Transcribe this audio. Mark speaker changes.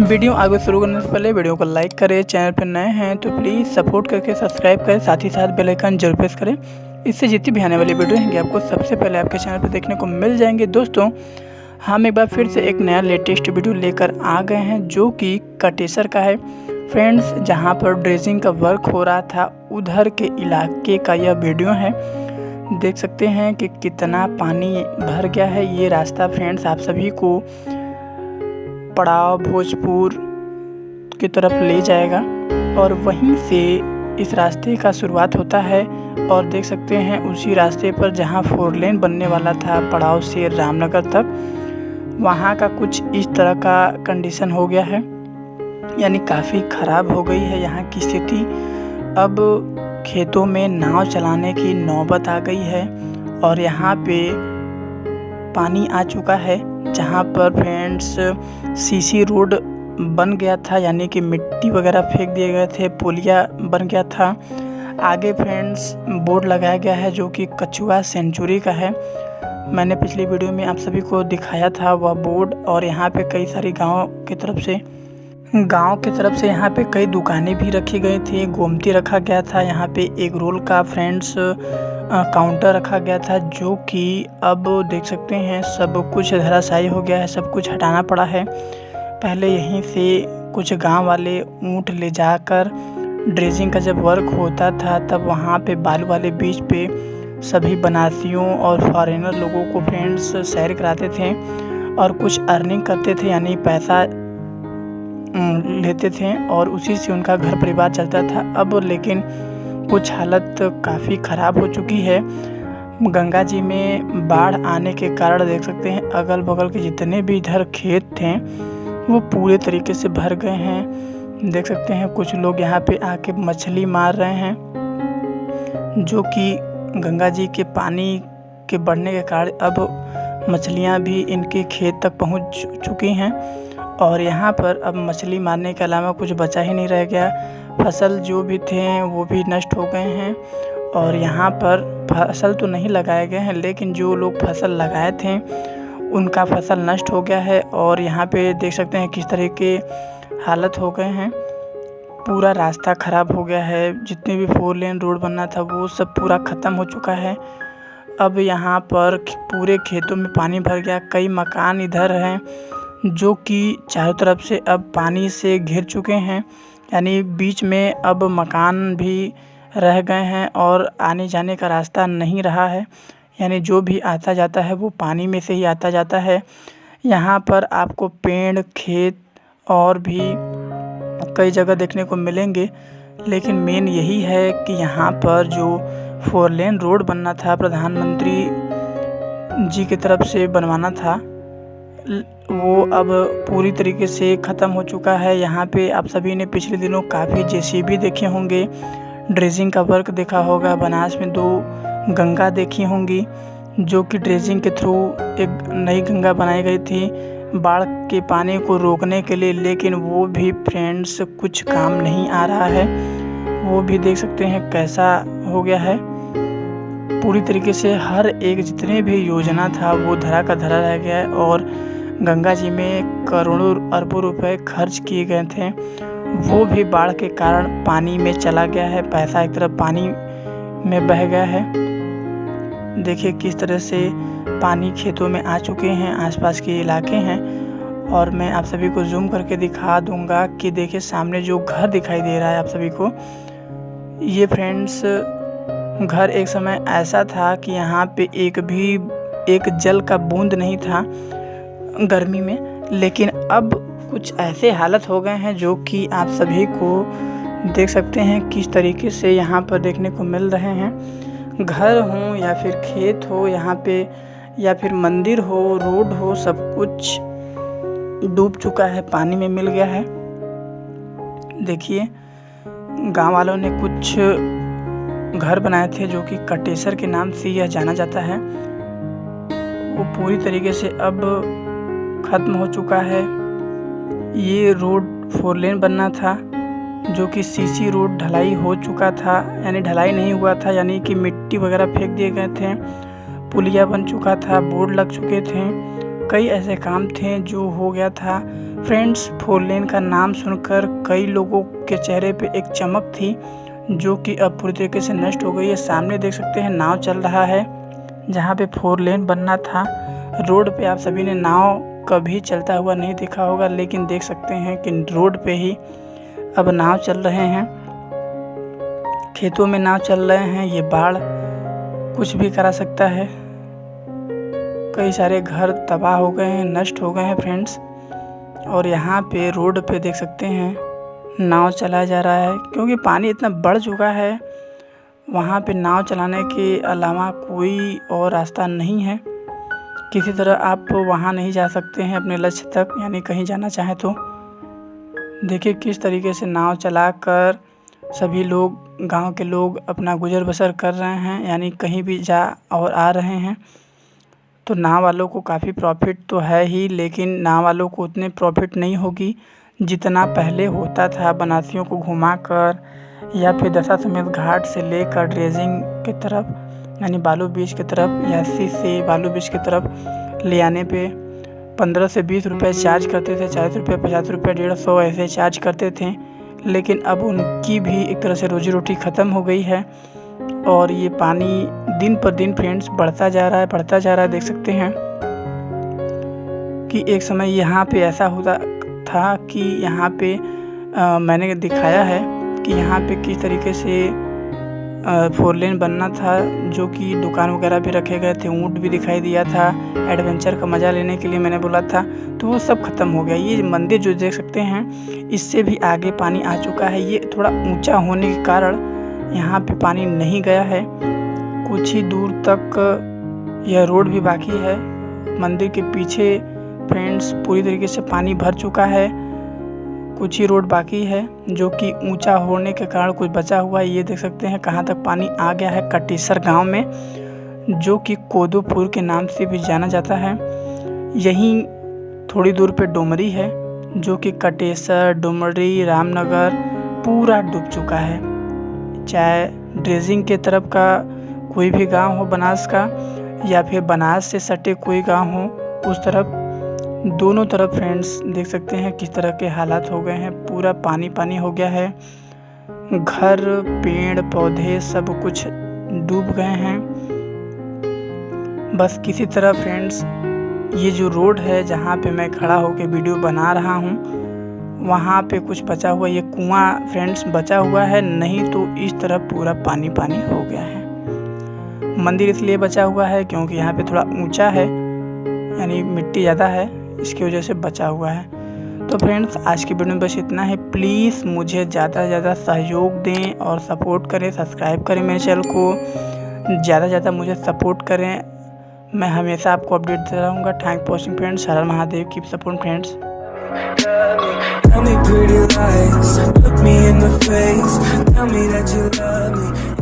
Speaker 1: Video आगे शुरू करने से पहले वीडियो को लाइक करें। चैनल पर नए हैं तो प्लीज़ सपोर्ट करके सब्सक्राइब करें, साथ ही साथ बेल आइकन जरूर प्रेस करें। इससे जितनी भी आने वाली वीडियो रहेंगी आपको सबसे पहले आपके चैनल पर देखने को मिल जाएंगे। दोस्तों, हम एक बार फिर से एक नया लेटेस्ट वीडियो लेकर आ गए हैं जो कि कटेसर का है। फ्रेंड्स, जहां पर ड्रेजिंग का वर्क हो रहा था उधर के इलाके का यह वीडियो है। देख सकते हैं कि कितना पानी भर गया है। ये रास्ता फ्रेंड्स आप सभी को पड़ाव भोजपुर की तरफ ले जाएगा और वहीं से इस रास्ते का शुरुआत होता है। और देख सकते हैं उसी रास्ते पर जहां 4 लेन बनने वाला था पड़ाव से रामनगर तक, वहां का कुछ इस तरह का कंडीशन हो गया है, यानी काफ़ी ख़राब हो गई है यहाँ की स्थिति। अब खेतों में नाव चलाने की नौबत आ गई है और यहाँ पे पानी आ चुका है। जहाँ पर फ्रेंड्स सीसी रोड बन गया था, यानी कि मिट्टी वगैरह फेंक दिए गए थे, पुलिया बन गया था। आगे फ्रेंड्स बोर्ड लगाया गया है जो कि कछुआ सेंचुरी का है। मैंने पिछली वीडियो में आप सभी को दिखाया था वह बोर्ड। और यहाँ पे कई सारी गांव की तरफ से यहाँ पे कई दुकानें भी रखी गई थी। गोमती रखा गया था, यहाँ पे एक रोल का फ्रेंड्स काउंटर रखा गया था जो कि अब देख सकते हैं सब कुछ धराशायी हो गया है, सब कुछ हटाना पड़ा है। पहले यहीं से कुछ गांव वाले ऊँट ले जाकर ड्रेजिंग का जब वर्क होता था तब वहाँ पे बालू वाले बीच पे सभी बनारसियों और फॉरेनर लोगों को फ्रेंड्स सैर कराते थे और कुछ अर्निंग करते थे, यानी पैसा लेते थे और उसी से उनका घर परिवार चलता था। अब लेकिन कुछ हालत काफ़ी ख़राब हो चुकी है। गंगा जी में बाढ़ आने के कारण देख सकते हैं अगल बगल के जितने भी इधर खेत थे वो पूरे तरीके से भर गए हैं। देख सकते हैं कुछ लोग यहाँ पे आके मछली मार रहे हैं, जो कि गंगा जी के पानी के बढ़ने के कारण अब मछलियाँ भी इनके खेत तक पहुँच चुकी हैं और यहाँ पर अब मछली मारने के अलावा कुछ बचा ही नहीं रह गया। फसल जो भी थे वो भी नष्ट हो गए हैं और यहाँ पर फसल तो नहीं लगाए गए हैं, लेकिन जो लोग फसल लगाए थे उनका फसल नष्ट हो गया है। और यहाँ पे देख सकते हैं किस तरह के हालत हो गए हैं। पूरा रास्ता ख़राब हो गया है, जितने भी 4 लेन रोड बनना था वो सब पूरा ख़त्म हो चुका है। अब यहाँ पर पूरे खेतों में पानी भर गया। कई मकान इधर हैं जो कि चारों तरफ से अब पानी से घिर चुके हैं, यानी बीच में अब मकान भी रह गए हैं और आने जाने का रास्ता नहीं रहा है, यानी जो भी आता जाता है वो पानी में से ही आता जाता है। यहाँ पर आपको पेड़, खेत और भी कई जगह देखने को मिलेंगे, लेकिन मेन यही है कि यहाँ पर जो 4 लेन रोड बनना था, प्रधानमंत्री जी की तरफ से बनवाना था, वो अब पूरी तरीके से ख़त्म हो चुका है। यहाँ पे आप सभी ने पिछले दिनों काफ़ी जेसीबी देखे होंगे, ड्रेजिंग का वर्क देखा होगा। बनास में 2 गंगा देखी होंगी जो कि ड्रेजिंग के थ्रू एक नई गंगा बनाई गई थी बाढ़ के पानी को रोकने के लिए, लेकिन वो भी फ्रेंड्स कुछ काम नहीं आ रहा है। वो भी देख सकते हैं कैसा हो गया है। पूरी तरीके से हर एक जितने भी योजना था वो धरा का धरा रह गया है और गंगा जी में करोड़ों अरबों रुपए खर्च किए गए थे, वो भी बाढ़ के कारण पानी में चला गया है। पैसा एक तरफ पानी में बह गया है। देखिए किस तरह से पानी खेतों में आ चुके हैं, आसपास के इलाके हैं। और मैं आप सभी को जूम करके दिखा दूंगा कि देखिए सामने जो घर दिखाई दे रहा है आप सभी को, ये फ्रेंड्स घर एक समय ऐसा था कि यहाँ पे एक जल का बूंद नहीं था गर्मी में, लेकिन अब कुछ ऐसे हालत हो गए हैं जो कि आप सभी को देख सकते हैं किस तरीके से यहाँ पर देखने को मिल रहे हैं। घर हो या फिर खेत हो यहाँ पे, या फिर मंदिर हो, रोड हो, सब कुछ डूब चुका है, पानी में मिल गया है। देखिए गांव वालों ने कुछ घर बनाए थे जो कि कटेसर के नाम से यह जाना जाता है, वो पूरी तरीके से अब ख़त्म हो चुका है। ये रोड 4 लेन बनना था जो कि सीसी रोड ढलाई हो चुका था, यानी ढलाई नहीं हुआ था, यानी कि मिट्टी वगैरह फेंक दिए गए थे, पुलिया बन चुका था, बोर्ड लग चुके थे, कई ऐसे काम थे जो हो गया था। फ्रेंड्स, 4 लेन का नाम सुनकर कई लोगों के चेहरे पे एक चमक थी जो कि अब पूरी तरीके से नष्ट हो गई है। सामने देख सकते हैं नाव चल रहा है जहाँ पे 4 लेन बनना था। रोड पे आप सभी ने नाव कभी चलता हुआ नहीं देखा होगा, लेकिन देख सकते हैं कि रोड पे ही अब नाव चल रहे हैं, खेतों में नाव चल रहे हैं। ये बाढ़ कुछ भी करा सकता है। कई सारे घर तबाह हो गए हैं, नष्ट हो गए हैं फ्रेंड्स। और यहाँ पे रोड पे देख सकते हैं नाव चलाया जा रहा है, क्योंकि पानी इतना बढ़ चुका है। वहाँ पे नाव चलाने के अलावा कोई और रास्ता नहीं है। किसी तरह आप वहाँ नहीं जा सकते हैं अपने लक्ष्य तक, यानी कहीं जाना चाहें तो। देखिए किस तरीके से नाव चलाकर सभी लोग, गांव के लोग अपना गुजर बसर कर रहे हैं, यानी कहीं भी जा और आ रहे हैं। तो नाव वालों को काफ़ी प्रॉफिट तो है ही, लेकिन नाव वालों को उतने प्रॉफिट नहीं होगी जितना पहले होता था। बनासियों को घुमाकर या फिर दशाश्वमेध घाट से लेकर ड्रेजिंग की तरफ, यानी बालू बीच की तरफ, यासी से बालू बीच की तरफ ले आने पे 15 से 20 रुपये चार्ज करते थे, 40 रुपये, 50 रुपये, 150 ऐसे चार्ज करते थे। लेकिन अब उनकी भी एक तरह से रोजी रोटी ख़त्म हो गई है। और ये पानी दिन पर दिन फ्रेंड्स बढ़ता जा रहा है। देख सकते हैं कि एक समय यहाँ पे ऐसा होता था कि यहाँ पे मैंने दिखाया है कि यहाँ पे किस तरीके से 4 लेन बनना था, जो कि दुकान वगैरह भी रखे गए थे, ऊँट भी दिखाई दिया था। एडवेंचर का मज़ा लेने के लिए मैंने बोला था, तो वो सब ख़त्म हो गया। ये मंदिर जो देख सकते हैं इससे भी आगे पानी आ चुका है। ये थोड़ा ऊंचा होने के कारण यहाँ पे पानी नहीं गया है। कुछ ही दूर तक यह रोड भी बाकी है। मंदिर के पीछे फ्रेंड्स पूरी तरीके से पानी भर चुका है। कुछ ही रोड बाकी है जो कि ऊंचा होने के कारण कुछ बचा हुआ है। ये देख सकते हैं कहाँ तक पानी आ गया है। कटेसर गांव में, जो कि कोदोपुर के नाम से भी जाना जाता है। यहीं थोड़ी दूर पे डुमरी है, जो कि कटेसर, डुमरी, रामनगर पूरा डूब चुका है। चाहे ड्रेजिंग के तरफ का कोई भी गांव हो बनास का, या फिर बनास से सटे कोई गांव हो, उस तरफ, दोनों तरफ फ्रेंड्स देख सकते हैं किस तरह के हालात हो गए हैं। पूरा पानी पानी हो गया है। घर, पेड़ पौधे सब कुछ डूब गए हैं। बस किसी तरह फ्रेंड्स ये जो रोड है जहाँ पे मैं खड़ा होकर वीडियो बना रहा हूँ, वहाँ पे कुछ बचा हुआ, ये कुआं फ्रेंड्स बचा हुआ है, नहीं तो इस तरफ पूरा पानी पानी हो गया है। मंदिर इसलिए बचा हुआ है क्योंकि यहाँ पे थोड़ा ऊंचा है, यानी मिट्टी ज़्यादा है, इसकी वजह से बचा हुआ है। तो फ्रेंड्स आज की वीडियो में बस इतना है। प्लीज़ मुझे ज़्यादा से ज़्यादा सहयोग दें और सपोर्ट करें, सब्सक्राइब करें मेरे चैनल को, ज़्यादा से ज़्यादा मुझे सपोर्ट करें। मैं हमेशा आपको अपडेट देता रहूँगा। Thank watching friends. हर हर Mahadev. Keep support friends.
Speaker 2: Tell me pretty lies, look me in the face, tell me that you love me.